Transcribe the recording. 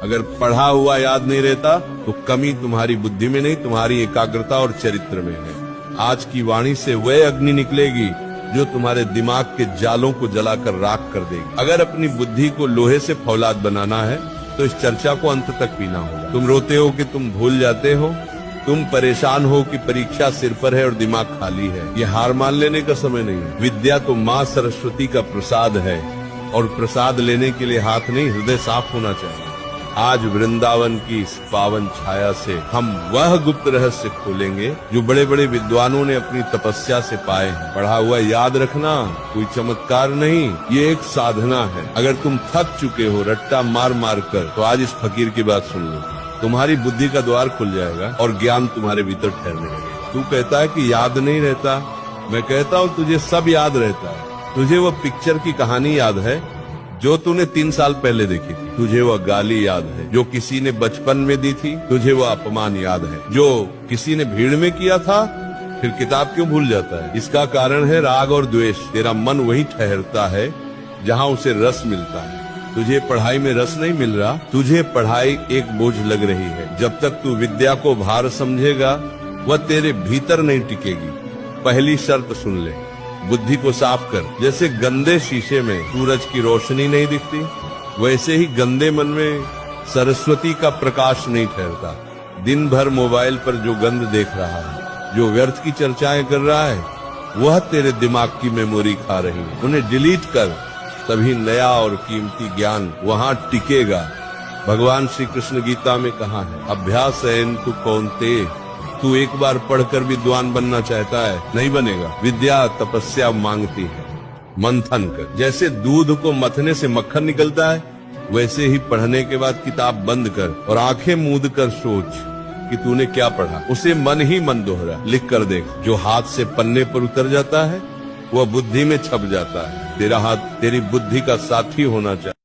अगर पढ़ा हुआ याद नहीं रहता तो कमी तुम्हारी बुद्धि में नहीं, तुम्हारी एकाग्रता और चरित्र में है। आज की वाणी से वह अग्नि निकलेगी जो तुम्हारे दिमाग के जालों को जलाकर राख कर देगी। अगर अपनी बुद्धि को लोहे से फौलाद बनाना है तो इस चर्चा को अंत तक पीना होगा। तुम रोते हो कि तुम भूल जाते हो, तुम परेशान हो कि परीक्षा सिर पर है और दिमाग खाली है। ये हार मान लेने का समय नहीं है। विद्या तो माँ सरस्वती का प्रसाद है और प्रसाद लेने के लिए हाथ नहीं, हृदय साफ होना चाहिए। आज वृंदावन की इस पावन छाया से हम वह गुप्त रहस्य खोलेंगे जो बड़े बड़े विद्वानों ने अपनी तपस्या से पाए हैं। पढ़ा हुआ याद रखना कोई चमत्कार नहीं, ये एक साधना है। अगर तुम थक चुके हो रट्टा मार मार कर, तो आज इस फकीर की बात सुन लो। तुम्हारी बुद्धि का द्वार खुल जाएगा और ज्ञान तुम्हारे भीतर ठहरने लगेगा। तू कहता है कि याद नहीं रहता, मैं कहता हूँ तुझे सब याद रहता है। तुझे वो पिक्चर की कहानी याद है जो तूने 3 साल पहले देखी थी। तुझे वह गाली याद है जो किसी ने बचपन में दी थी। तुझे वह अपमान याद है जो किसी ने भीड़ में किया था। फिर किताब क्यों भूल जाता है? इसका कारण है राग और द्वेष। तेरा मन वहीं ठहरता है जहाँ उसे रस मिलता है। तुझे पढ़ाई में रस नहीं मिल रहा, तुझे पढ़ाई एक बोझ लग रही है। जब तक तू विद्या को भार समझेगा वह तेरे भीतर नहीं टिकेगी। पहली शर्त सुन ले, बुद्धि को साफ कर। जैसे गंदे शीशे में सूरज की रोशनी नहीं दिखती, वैसे ही गंदे मन में सरस्वती का प्रकाश नहीं ठहरता। दिन भर मोबाइल पर जो गंद देख रहा है, जो व्यर्थ की चर्चाएं कर रहा है, वह तेरे दिमाग की मेमोरी खा रही है। उन्हें डिलीट कर, तभी नया और कीमती ज्ञान वहाँ टिकेगा। भगवान श्री कृष्ण गीता में कहा है, अभ्यास तु कौन्ते, तू एक बार पढ़कर विद्वान बनना चाहता है, नहीं बनेगा। विद्या तपस्या मांगती है, मंथन कर। जैसे दूध को मथने से मक्खन निकलता है, वैसे ही पढ़ने के बाद किताब बंद कर और आंखें मूंद कर सोच कि तूने क्या पढ़ा। उसे मन ही मन दोहरा, लिख कर देख। जो हाथ से पन्ने पर उतर जाता है वह बुद्धि में छप जाता है। तेरा हाथ तेरी बुद्धि का साथी होना चाहिए।